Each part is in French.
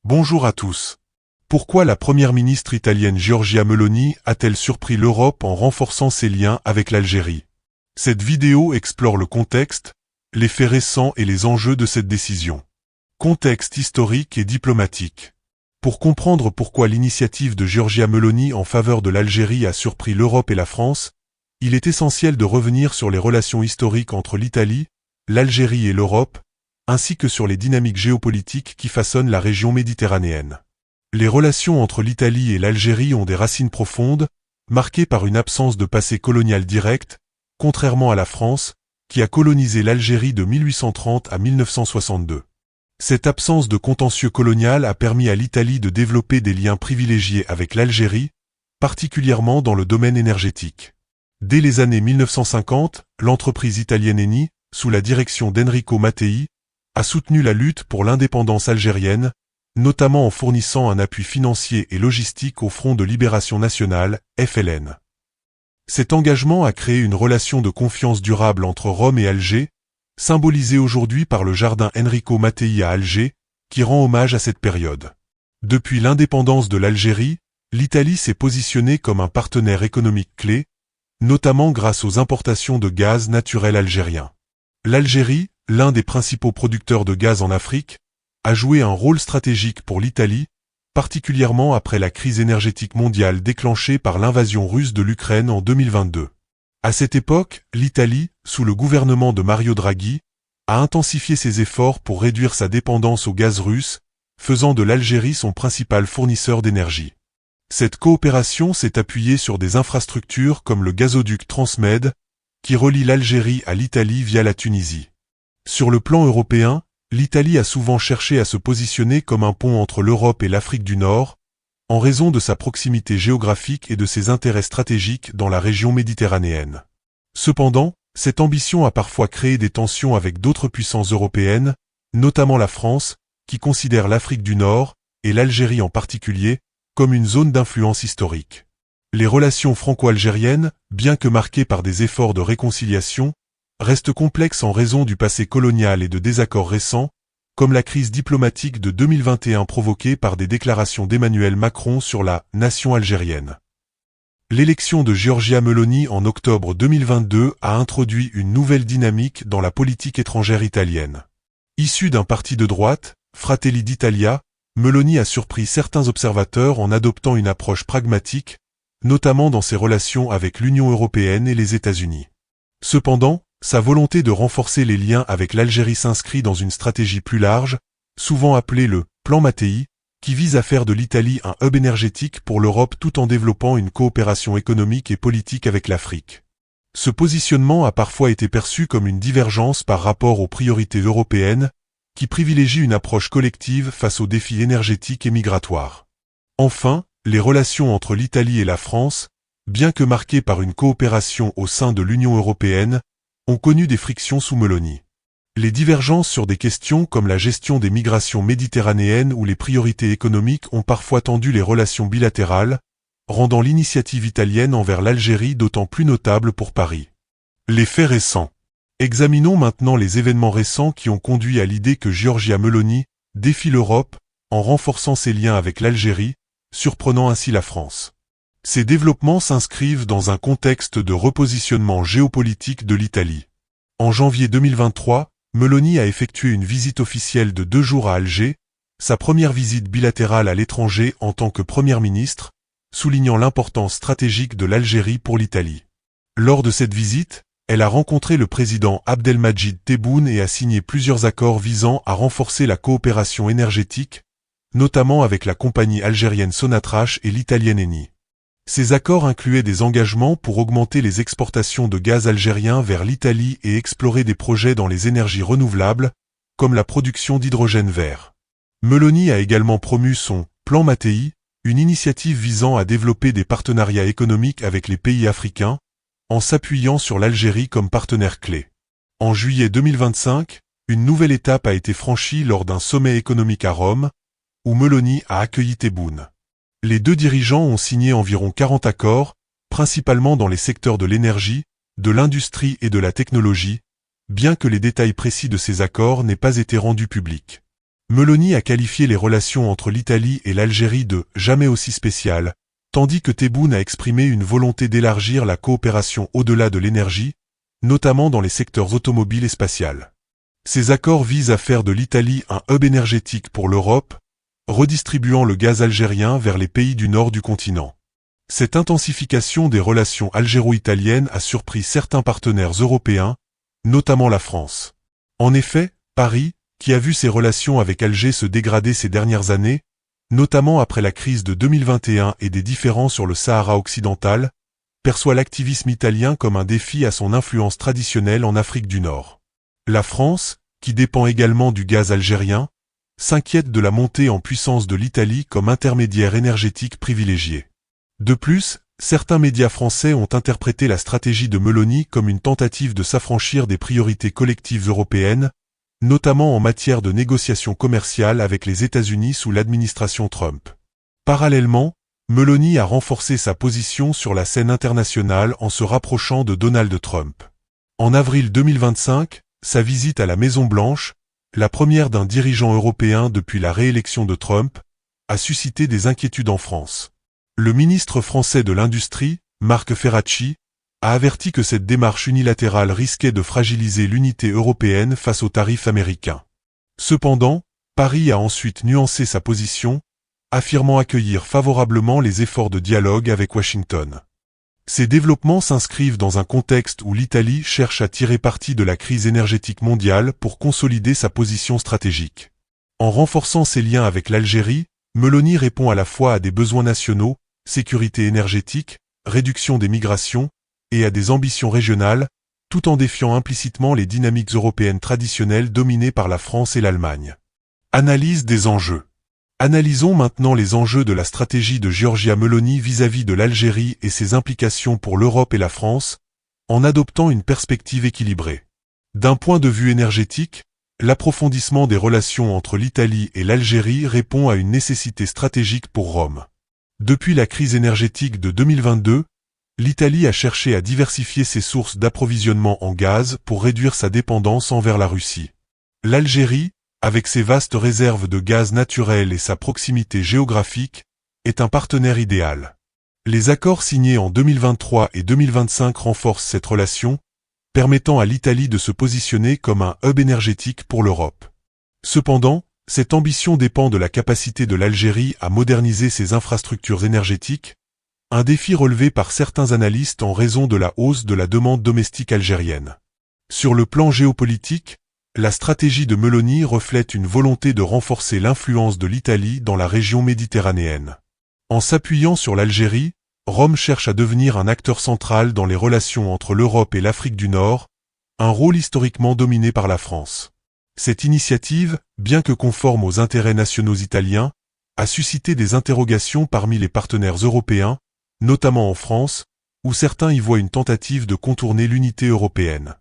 Bonjour à tous. Pourquoi la première ministre italienne Giorgia Meloni a-t-elle surpris l'Europe en renforçant ses liens avec l'Algérie? Cette vidéo explore le contexte, les faits récents et les enjeux de cette décision. Contexte historique et diplomatique. Pour comprendre pourquoi l'initiative de Giorgia Meloni en faveur de l'Algérie a surpris l'Europe et la France, il est essentiel de revenir sur les relations historiques entre l'Italie, l'Algérie et l'Europe, ainsi que sur les dynamiques géopolitiques qui façonnent la région méditerranéenne. Les relations entre l'Italie et l'Algérie ont des racines profondes, marquées par une absence de passé colonial direct, contrairement à la France, qui a colonisé l'Algérie de 1830 à 1962. Cette absence de contentieux colonial a permis à l'Italie de développer des liens privilégiés avec l'Algérie, particulièrement dans le domaine énergétique. Dès les années 1950, l'entreprise italienne Eni, sous la direction d'Enrico Mattei, a soutenu la lutte pour l'indépendance algérienne, notamment en fournissant un appui financier et logistique au Front de Libération Nationale, FLN. Cet engagement a créé une relation de confiance durable entre Rome et Alger, symbolisée aujourd'hui par le jardin Enrico Mattei à Alger, qui rend hommage à cette période. Depuis l'indépendance de l'Algérie, l'Italie s'est positionnée comme un partenaire économique clé, notamment grâce aux importations de gaz naturel algérien. L'Algérie, l'un des principaux producteurs de gaz en Afrique, a joué un rôle stratégique pour l'Italie, particulièrement après la crise énergétique mondiale déclenchée par l'invasion russe de l'Ukraine en 2022. À cette époque, l'Italie, sous le gouvernement de Mario Draghi, a intensifié ses efforts pour réduire sa dépendance au gaz russe, faisant de l'Algérie son principal fournisseur d'énergie. Cette coopération s'est appuyée sur des infrastructures comme le gazoduc Transmed, qui relie l'Algérie à l'Italie via la Tunisie. Sur le plan européen, l'Italie a souvent cherché à se positionner comme un pont entre l'Europe et l'Afrique du Nord, en raison de sa proximité géographique et de ses intérêts stratégiques dans la région méditerranéenne. Cependant, cette ambition a parfois créé des tensions avec d'autres puissances européennes, notamment la France, qui considère l'Afrique du Nord, et l'Algérie en particulier, comme une zone d'influence historique. Les relations franco-algériennes, bien que marquées par des efforts de réconciliation, restent complexes en raison du passé colonial et de désaccords récents, comme la crise diplomatique de 2021 provoquée par des déclarations d'Emmanuel Macron sur la « nation algérienne ». L'élection de Giorgia Meloni en octobre 2022 a introduit une nouvelle dynamique dans la politique étrangère italienne. Issue d'un parti de droite, Fratelli d'Italia, Meloni a surpris certains observateurs en adoptant une approche pragmatique, notamment dans ses relations avec l'Union européenne et les États-Unis. Cependant, sa volonté de renforcer les liens avec l'Algérie s'inscrit dans une stratégie plus large, souvent appelée le « plan Mattei », qui vise à faire de l'Italie un hub énergétique pour l'Europe tout en développant une coopération économique et politique avec l'Afrique. Ce positionnement a parfois été perçu comme une divergence par rapport aux priorités européennes, qui privilégient une approche collective face aux défis énergétiques et migratoires. Enfin, les relations entre l'Italie et la France, bien que marquées par une coopération au sein de l'Union européenne, ont connu des frictions sous Meloni. Les divergences sur des questions comme la gestion des migrations méditerranéennes ou les priorités économiques ont parfois tendu les relations bilatérales, rendant l'initiative italienne envers l'Algérie d'autant plus notable pour Paris. Les faits récents. Examinons maintenant les événements récents qui ont conduit à l'idée que Giorgia Meloni défie l'Europe en renforçant ses liens avec l'Algérie, surprenant ainsi la France. Ces développements s'inscrivent dans un contexte de repositionnement géopolitique de l'Italie. En janvier 2023, Meloni a effectué une visite officielle de 2 jours à Alger, sa première visite bilatérale à l'étranger en tant que première ministre, soulignant l'importance stratégique de l'Algérie pour l'Italie. Lors de cette visite, elle a rencontré le président Abdelmadjid Tebboune et a signé plusieurs accords visant à renforcer la coopération énergétique, notamment avec la compagnie algérienne Sonatrach et l'italienne Eni. Ces accords incluaient des engagements pour augmenter les exportations de gaz algérien vers l'Italie et explorer des projets dans les énergies renouvelables, comme la production d'hydrogène vert. Meloni a également promu son « plan Mattei », une initiative visant à développer des partenariats économiques avec les pays africains, en s'appuyant sur l'Algérie comme partenaire clé. En juillet 2025, une nouvelle étape a été franchie lors d'un sommet économique à Rome, où Meloni a accueilli Tebboune. Les deux dirigeants ont signé environ 40 accords, principalement dans les secteurs de l'énergie, de l'industrie et de la technologie, bien que les détails précis de ces accords n'aient pas été rendus publics. Meloni a qualifié les relations entre l'Italie et l'Algérie de « jamais aussi spéciales », tandis que Tebboune a exprimé une volonté d'élargir la coopération au-delà de l'énergie, notamment dans les secteurs automobiles et spatial. Ces accords visent à faire de l'Italie un hub énergétique pour l'Europe, redistribuant le gaz algérien vers les pays du nord du continent. Cette intensification des relations algéro-italiennes a surpris certains partenaires européens, notamment la France. En effet, Paris, qui a vu ses relations avec Alger se dégrader ces dernières années, notamment après la crise de 2021 et des différends sur le Sahara occidental, perçoit l'activisme italien comme un défi à son influence traditionnelle en Afrique du Nord. La France, qui dépend également du gaz algérien, s'inquiète de la montée en puissance de l'Italie comme intermédiaire énergétique privilégié. De plus, certains médias français ont interprété la stratégie de Meloni comme une tentative de s'affranchir des priorités collectives européennes, notamment en matière de négociations commerciales avec les États-Unis sous l'administration Trump. Parallèlement, Meloni a renforcé sa position sur la scène internationale en se rapprochant de Donald Trump. En avril 2025, sa visite à la Maison-Blanche, la première d'un dirigeant européen depuis la réélection de Trump, a suscité des inquiétudes en France. Le ministre français de l'Industrie, Marc Ferracci, a averti que cette démarche unilatérale risquait de fragiliser l'unité européenne face aux tarifs américains. Cependant, Paris a ensuite nuancé sa position, affirmant accueillir favorablement les efforts de dialogue avec Washington. Ces développements s'inscrivent dans un contexte où l'Italie cherche à tirer parti de la crise énergétique mondiale pour consolider sa position stratégique. En renforçant ses liens avec l'Algérie, Meloni répond à la fois à des besoins nationaux, sécurité énergétique, réduction des migrations, et à des ambitions régionales, tout en défiant implicitement les dynamiques européennes traditionnelles dominées par la France et l'Allemagne. Analyse des enjeux. Analysons maintenant les enjeux de la stratégie de Giorgia Meloni vis-à-vis de l'Algérie et ses implications pour l'Europe et la France, en adoptant une perspective équilibrée. D'un point de vue énergétique, l'approfondissement des relations entre l'Italie et l'Algérie répond à une nécessité stratégique pour Rome. Depuis la crise énergétique de 2022, l'Italie a cherché à diversifier ses sources d'approvisionnement en gaz pour réduire sa dépendance envers la Russie. L'Algérie, avec ses vastes réserves de gaz naturel et sa proximité géographique, est un partenaire idéal. Les accords signés en 2023 et 2025 renforcent cette relation, permettant à l'Italie de se positionner comme un hub énergétique pour l'Europe. Cependant, cette ambition dépend de la capacité de l'Algérie à moderniser ses infrastructures énergétiques, un défi relevé par certains analystes en raison de la hausse de la demande domestique algérienne. Sur le plan géopolitique, la stratégie de Meloni reflète une volonté de renforcer l'influence de l'Italie dans la région méditerranéenne. En s'appuyant sur l'Algérie, Rome cherche à devenir un acteur central dans les relations entre l'Europe et l'Afrique du Nord, un rôle historiquement dominé par la France. Cette initiative, bien que conforme aux intérêts nationaux italiens, a suscité des interrogations parmi les partenaires européens, notamment en France, où certains y voient une tentative de contourner l'unité européenne.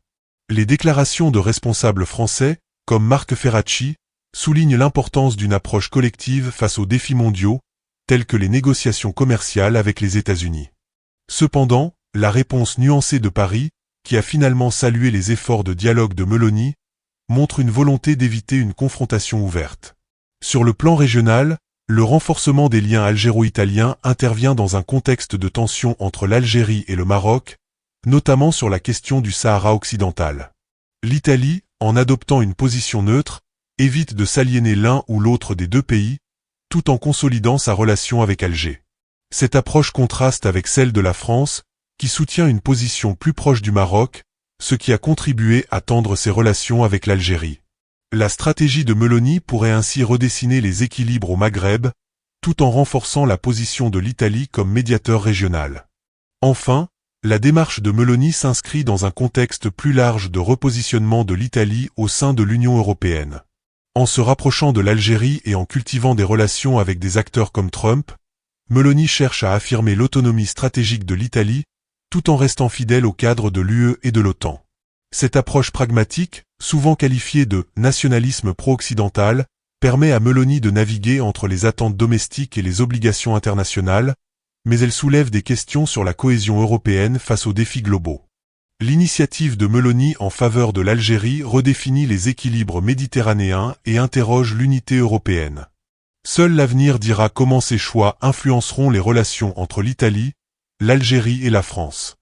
Les déclarations de responsables français, comme Marc Ferracci, soulignent l'importance d'une approche collective face aux défis mondiaux, tels que les négociations commerciales avec les États-Unis. Cependant, la réponse nuancée de Paris, qui a finalement salué les efforts de dialogue de Meloni, montre une volonté d'éviter une confrontation ouverte. Sur le plan régional, le renforcement des liens algéro-italiens intervient dans un contexte de tension entre l'Algérie et le Maroc, notamment sur la question du Sahara occidental. L'Italie, en adoptant une position neutre, évite de s'aliéner l'un ou l'autre des deux pays, tout en consolidant sa relation avec Alger. Cette approche contraste avec celle de la France, qui soutient une position plus proche du Maroc, ce qui a contribué à tendre ses relations avec l'Algérie. La stratégie de Meloni pourrait ainsi redessiner les équilibres au Maghreb, tout en renforçant la position de l'Italie comme médiateur régional. Enfin, la démarche de Meloni s'inscrit dans un contexte plus large de repositionnement de l'Italie au sein de l'Union européenne. En se rapprochant de l'Algérie et en cultivant des relations avec des acteurs comme Trump, Meloni cherche à affirmer l'autonomie stratégique de l'Italie, tout en restant fidèle au cadre de l'UE et de l'OTAN. Cette approche pragmatique, souvent qualifiée de nationalisme pro-occidental, permet à Meloni de naviguer entre les attentes domestiques et les obligations internationales, mais elle soulève des questions sur la cohésion européenne face aux défis globaux. L'initiative de Meloni en faveur de l'Algérie redéfinit les équilibres méditerranéens et interroge l'unité européenne. Seul l'avenir dira comment ces choix influenceront les relations entre l'Italie, l'Algérie et la France.